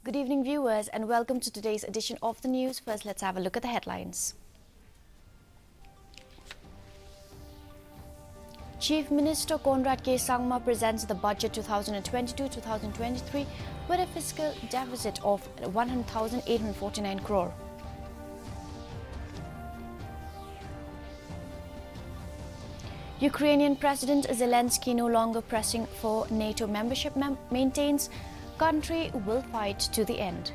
Good evening, viewers, and welcome to today's edition of the news. First, let's have a look at the headlines. Chief Minister Conrad K. Sangma presents the budget 2022-2023 with a fiscal deficit of 100,849 crore. Ukrainian President Zelensky no longer pressing for NATO membership maintains country will fight to the end.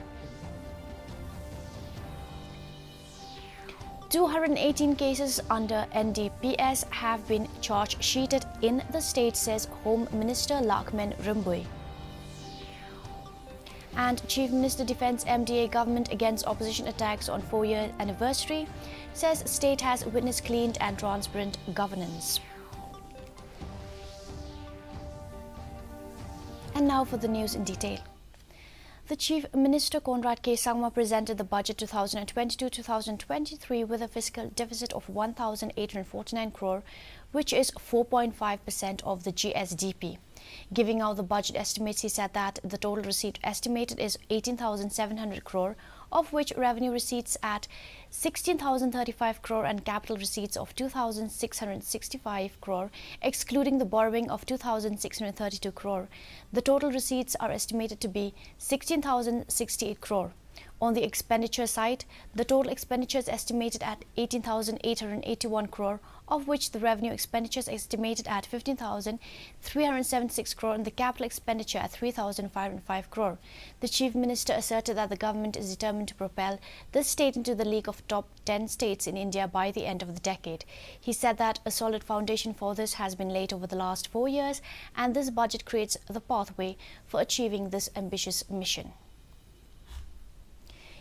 218 cases under NDPS have been charge-sheeted in the state, says Home Minister Lakmen Rimboe. And Chief Minister defends MDA government against opposition attacks on 4-year anniversary, says state has witnessed clean and transparent governance. And now for the news in detail. The Chief Minister Conrad K. Sangma presented the budget 2022-2023 with a fiscal deficit of 1,849 crore, which is 4.5% of the GSDP. Giving out the budget estimates, he said that the total receipt estimated is 18,700 crore, of which revenue receipts at 16,035 crore and capital receipts of 2,665 crore, excluding the borrowing of 2,632 crore. The total receipts are estimated to be 16,068 crore. On the expenditure side, the total expenditure is estimated at 18,881 crore, of which the revenue expenditure is estimated at 15,376 crore and the capital expenditure at 3,505 crore. The Chief Minister asserted that the government is determined to propel the state into the league of top 10 states in India by the end of the decade. He said that a solid foundation for this has been laid over the last 4 years, and this budget creates the pathway for achieving this ambitious mission.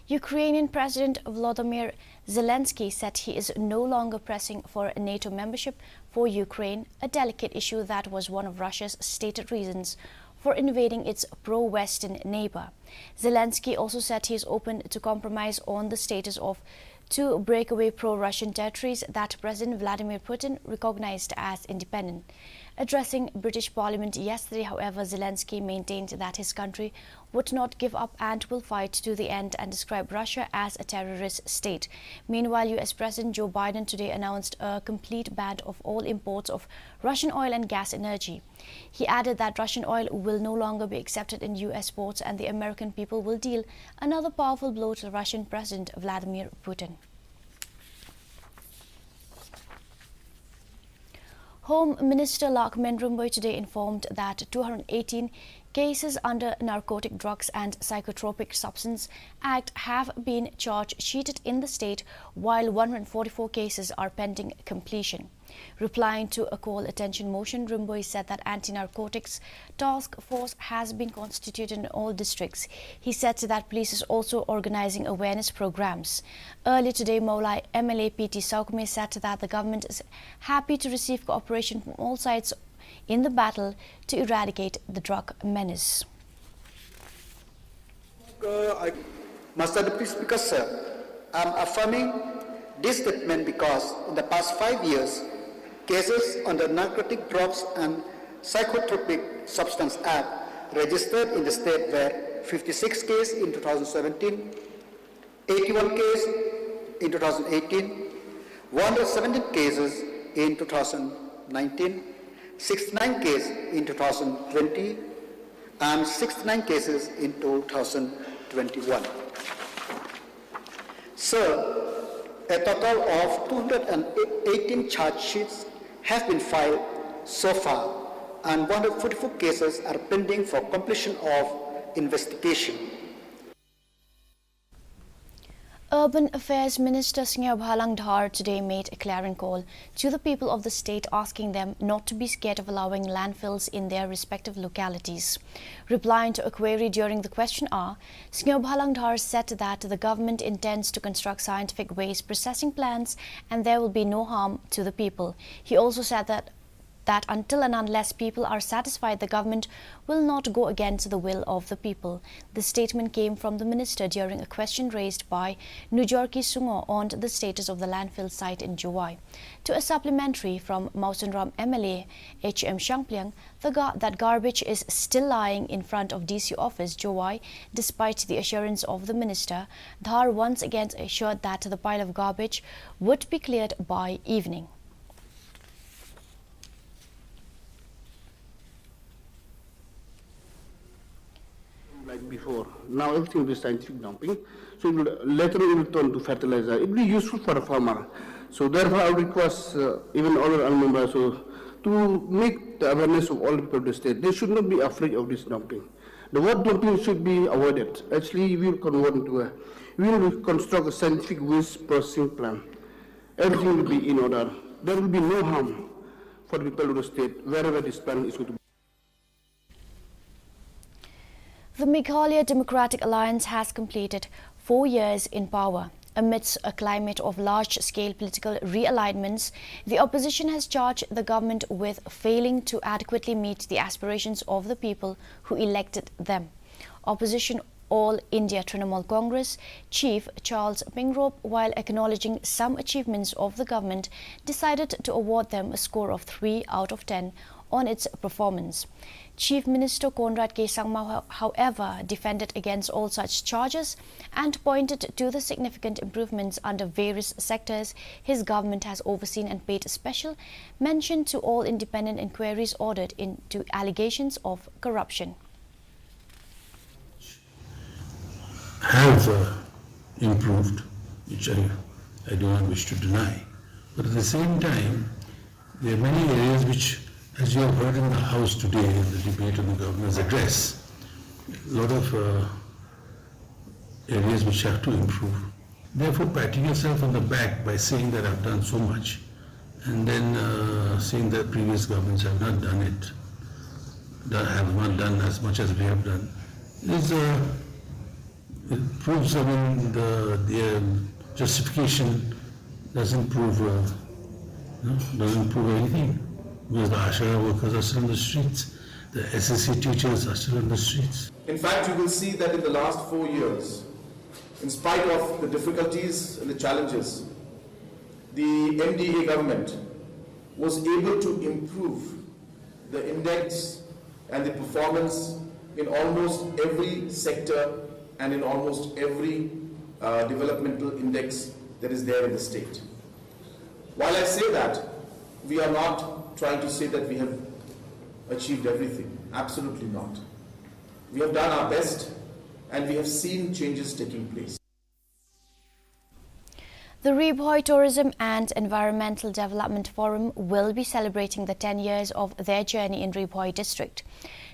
Ukrainian President Volodymyr Zelensky said he is no longer pressing for NATO membership for Ukraine, a delicate issue that was one of Russia's stated reasons for invading its pro-Western neighbor. Zelensky also said he is open to compromise on the status of two breakaway pro-Russian territories that President Vladimir Putin recognized as independent. Addressing British Parliament yesterday, however, Zelensky maintained that his country would not give up and will fight to the end and described Russia as a terrorist state. Meanwhile, US President Joe Biden today announced a complete ban of all imports of Russian oil and gas energy. He added that Russian oil will no longer be accepted in US ports and the American people will deal another powerful blow to Russian President Vladimir Putin. Home Minister Lakmen Rimboe today informed that 218 cases under Narcotic Drugs and Psychotropic Substance Act have been charge-sheeted in the state, while 144 cases are pending completion. Replying to a call attention motion, Rimboe said that anti-narcotics task force has been constituted in all districts. He said that police is also organizing awareness programs. Earlier today, Maulai MLA PT Saukume said that the government is happy to receive cooperation from all sides in the battle to eradicate the drug menace. Master Deputy Speaker, sir, I am affirming this statement because in the past 5 years, cases under Narcotic Drugs and Psychotropic Substance Act registered in the state were 56 cases in 2017, 81 cases in 2018, 117 cases in 2019, 69 cases in 2020, and 69 cases in 2021. Sir, a total of 218 charge sheets have been filed so far, and 144 cases are pending for completion of investigation. Urban Affairs Minister Shillong today made a clarion call to the people of the state, asking them not to be scared of allowing landfills in their respective localities. Replying to a query during the question hour, Shillong said that the government intends to construct scientific waste processing plants and there will be no harm to the people. He also said that that until and unless people are satisfied, the government will not go against the will of the people. The statement came from the minister during a question raised by Nujorki Sungo on the status of the landfill site in Juwai. To a supplementary from Mausanram MLA H.M. Shangpliang, that garbage is still lying in front of DC office Juwai despite the assurance of the minister. Dhar once again assured that the pile of garbage would be cleared by evening. Like before, now everything will be scientific dumping. So later it will turn to fertilizer. It will be useful for a farmer. So therefore, I would request even all our members to make the awareness of all the people of the state. They should not be afraid of this dumping. The word dumping should be avoided. Actually, we will convert into we will construct a scientific waste processing plan. Everything will be in order. There will be no harm for the people of the state wherever this plan is going to be. The Meghalaya Democratic Alliance has completed 4 years in power. Amidst a climate of large-scale political realignments, the opposition has charged the government with failing to adequately meet the aspirations of the people who elected them. Opposition All India Trinamool Congress Chief Charles Pingrop, while acknowledging some achievements of the government, decided to award them a score of 3 out of 10 on its performance. Chief Minister Conrad K. Sangma, however, defended against all such charges and pointed to the significant improvements under various sectors his government has overseen and paid special mention to all independent inquiries ordered into allegations of corruption. Have improved, which I do not wish to deny. But at the same time, there are many areas which, as you have heard in the House today in the debate on the Governor's address, a lot of areas which have to improve. Therefore, patting yourself on the back by saying that I've done so much and then saying that previous governments have not done it, have not done as much as we have done, it proves, the justification doesn't prove anything. Because the Ashara workers are still in the streets, the SSC teachers are still in the streets. In fact, you will see that in the last 4 years, in spite of the difficulties and the challenges, the MDA government was able to improve the index and the performance in almost every sector and in almost every developmental index that is there in the state. While I say that, we are not trying to say that we have achieved everything. Absolutely not. We have done our best and we have seen changes taking place. The Ribhoi Tourism and Environmental Development Forum will be celebrating the 10 years of their journey in Ribhoi district.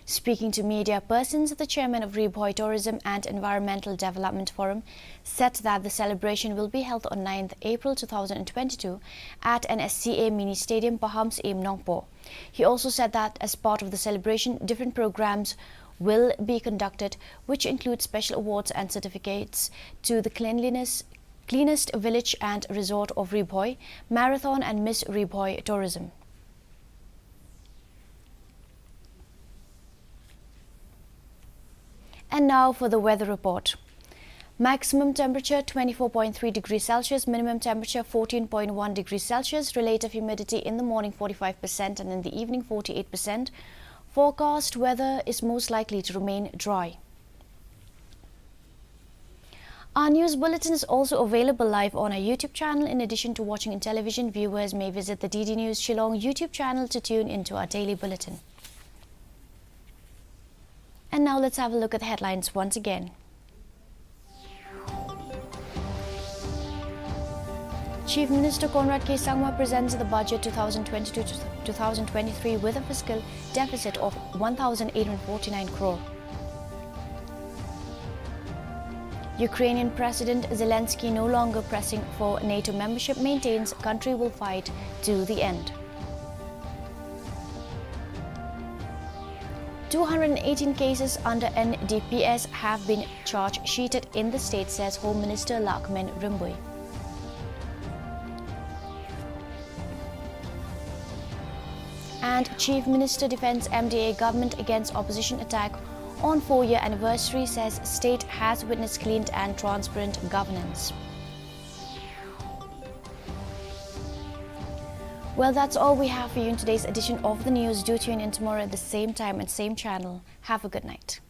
Speaking to media persons, the chairman of Ribhoi Tourism and Environmental Development Forum said that the celebration will be held on 9th April 2022 at NSCA Mini Stadium, Pahams Aim Nongpo. He also said that as part of the celebration, different programs will be conducted, which include special awards and certificates to the cleanest village and resort of Ribhoi, Marathon and Miss Ribhoi Tourism. And now for the weather report. Maximum temperature 24.3 degrees Celsius, minimum temperature 14.1 degrees Celsius, relative humidity in the morning 45% and in the evening 48%. Forecast weather is most likely to remain dry. Our news bulletin is also available live on our YouTube channel. In addition to watching in television, viewers may visit the DD News Shillong YouTube channel to tune into our daily bulletin. And now let's have a look at the headlines once again. Chief Minister Conrad K. Sangma presents the budget 2022-2023 with a fiscal deficit of 1,849 crore. Ukrainian President Zelensky, no longer pressing for NATO membership, maintains country will fight to the end. 218 cases under NDPS have been charge-sheeted in the state, says Home Minister Lakmen Rimbui. And And Chief Minister defends MDA government against opposition attack on 4-year anniversary, says state has witnessed clean and transparent governance. Well, that's all we have for you in today's edition of the news. Do tune in tomorrow at the same time and same channel. Have a good night.